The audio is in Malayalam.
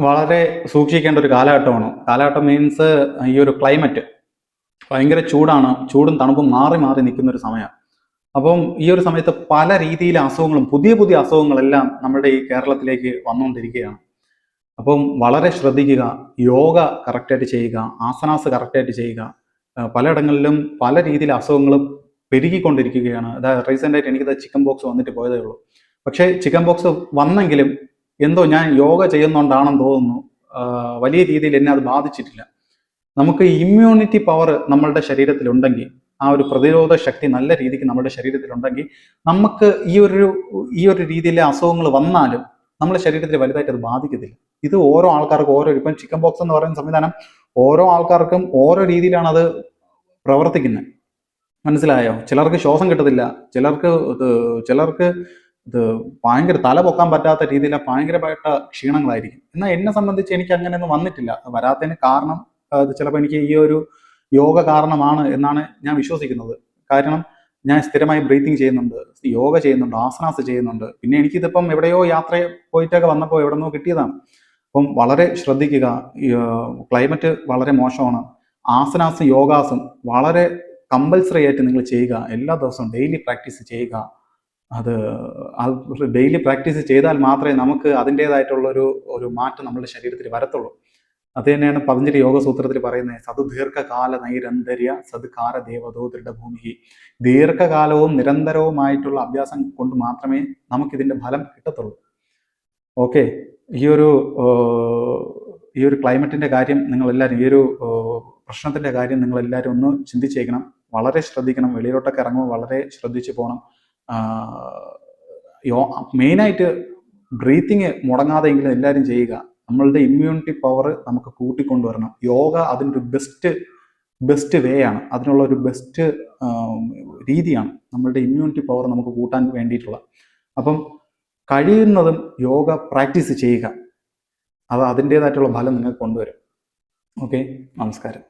വളരെ സൂക്ഷിക്കേണ്ട ഒരു കാലഘട്ടമാണ്. കാലഘട്ടം മീൻസ് ഈ ഒരു ക്ലൈമറ്റ് ഭയങ്കര ചൂടാണ്. ചൂടും തണുപ്പും മാറി മാറി നിൽക്കുന്ന ഒരു സമയമാണ്. അപ്പം ഈ ഒരു സമയത്ത് പല രീതിയിലെ അസുഖങ്ങളും പുതിയ പുതിയ അസുഖങ്ങളെല്ലാം നമ്മുടെ ഈ കേരളത്തിലേക്ക് വന്നുകൊണ്ടിരിക്കുകയാണ്. അപ്പം വളരെ ശ്രദ്ധിക്കുക. യോഗ കറക്റ്റായിട്ട് ചെയ്യുക, ആസനാസ് കറക്റ്റായിട്ട് ചെയ്യുക. പലയിടങ്ങളിലും പല രീതിയിലെ അസുഖങ്ങളും പെരുകിക്കൊണ്ടിരിക്കുകയാണ്. അതായത് റീസെൻ്റായിട്ട് എനിക്കിത് ചിക്കൻ ബോക്സ് വന്നിട്ട് പോയതേ ഉള്ളൂ. പക്ഷേ ചിക്കൻ ബോക്സ് വന്നെങ്കിലും എന്തോ ഞാൻ യോഗ ചെയ്യുന്നതുകൊണ്ടാണെന്ന് തോന്നുന്നു വലിയ രീതിയിൽ എന്നെ അത് ബാധിച്ചിട്ടില്ല. നമുക്ക് ഇമ്മ്യൂണിറ്റി പവർ നമ്മളുടെ ശരീരത്തിലുണ്ടെങ്കിൽ, ആ ഒരു പ്രതിരോധ ശക്തി നല്ല രീതിക്ക് നമ്മുടെ ശരീരത്തിലുണ്ടെങ്കിൽ, നമുക്ക് ഈ ഒരു രീതിയിലെ അസുഖങ്ങൾ വന്നാലും നമ്മുടെ ശരീരത്തിൽ വലുതായിട്ട് അത് ബാധിക്കത്തില്ല. ഇത് ഓരോ ആൾക്കാർക്കും ഇപ്പം ചിക്കൻ ബോക്സ് എന്ന് പറയുന്ന സംവിധാനം ഓരോ ആൾക്കാർക്കും ഓരോ രീതിയിലാണ് അത് പ്രവർത്തിക്കുന്നത്. മനസ്സിലായോ? ചിലർക്ക് ശ്വാസം കിട്ടത്തില്ല, ചിലർക്ക് ഇത് ഭയങ്കര തല പൊക്കാൻ പറ്റാത്ത രീതിയിലെ ഭയങ്കരമായിട്ട് ക്ഷീണങ്ങളായിരിക്കും. എന്നാൽ എന്നെ സംബന്ധിച്ച് എനിക്ക് അങ്ങനെയൊന്നും വന്നിട്ടില്ല. വരാത്തതിന് കാരണം അത് ചിലപ്പോൾ എനിക്ക് ഈ ഒരു യോഗ കാരണമാണ് എന്നാണ് ഞാൻ വിശ്വസിക്കുന്നത്. കാരണം ഞാൻ സ്ഥിരമായി ബ്രീത്തിങ് ചെയ്യുന്നുണ്ട്, യോഗ ചെയ്യുന്നുണ്ട്, ആസനാസ് ചെയ്യുന്നുണ്ട്. പിന്നെ എനിക്കിതിപ്പം എവിടെയോ യാത്ര പോയിട്ടൊക്കെ വന്നപ്പോൾ എവിടെന്നോ കിട്ടിയതാണ്. അപ്പം വളരെ ശ്രദ്ധിക്കുക. ക്ലൈമറ്റ് വളരെ മോശമാണ്. ആസനാസും യോഗാസും വളരെ കമ്പൽസറി ആയിട്ട് നിങ്ങൾ ചെയ്യുക. എല്ലാ ദിവസവും ഡെയിലി പ്രാക്ടീസ് ചെയ്യുക. അത് ഡെയിലി പ്രാക്ടീസ് ചെയ്താൽ മാത്രമേ നമുക്ക് അതിൻ്റേതായിട്ടുള്ളൊരു മാറ്റം നമ്മുടെ ശരീരത്തിൽ വരത്തുള്ളൂ. അത് തന്നെയാണ് പതഞ്ജലി യോഗസൂത്രത്തിൽ പറയുന്നത്. സത് ദീർഘകാല നൈരന്തര്യ സദ്കാര ദേവതോ ദൃഢഭൂമി. ദീർഘകാലവും നിരന്തരവുമായിട്ടുള്ള അഭ്യാസം കൊണ്ട് മാത്രമേ നമുക്കിതിൻ്റെ ഫലം കിട്ടത്തുള്ളൂ. ഓക്കെ, ഈ ഒരു ക്ലൈമറ്റിൻ്റെ കാര്യം നിങ്ങളെല്ലാവരും, ഈ ഒരു പ്രശ്നത്തിൻ്റെ കാര്യം നിങ്ങളെല്ലാവരും ഒന്ന് ചിന്തിച്ചേക്കണം. വളരെ ശ്രദ്ധിക്കണം. വെളിയിലോട്ടൊക്കെ ഇറങ്ങുമ്പോൾ വളരെ ശ്രദ്ധിച്ച് പോകണം. മെയിനായിട്ട് ബ്രീത്തിങ് മുടങ്ങാതെയെങ്കിലും എല്ലാവരും ചെയ്യുക. നമ്മളുടെ ഇമ്മ്യൂണിറ്റി പവർ നമുക്ക് കൂട്ടിക്കൊണ്ടുവരണം. യോഗ അതിൻ്റെ ബെസ്റ്റ് വേ ആണ്, അതിനുള്ള ഒരു ബെസ്റ്റ് രീതിയാണ് നമ്മളുടെ ഇമ്മ്യൂണിറ്റി പവർ നമുക്ക് കൂട്ടാൻ വേണ്ടിയിട്ടുള്ള. അപ്പം കഴിയുന്നതും യോഗ പ്രാക്ടീസ് ചെയ്യുക. അത് അതിൻ്റേതായിട്ടുള്ള ഫലം നിങ്ങൾക്ക് കൊണ്ടുവരും. ഓക്കെ, നമസ്കാരം.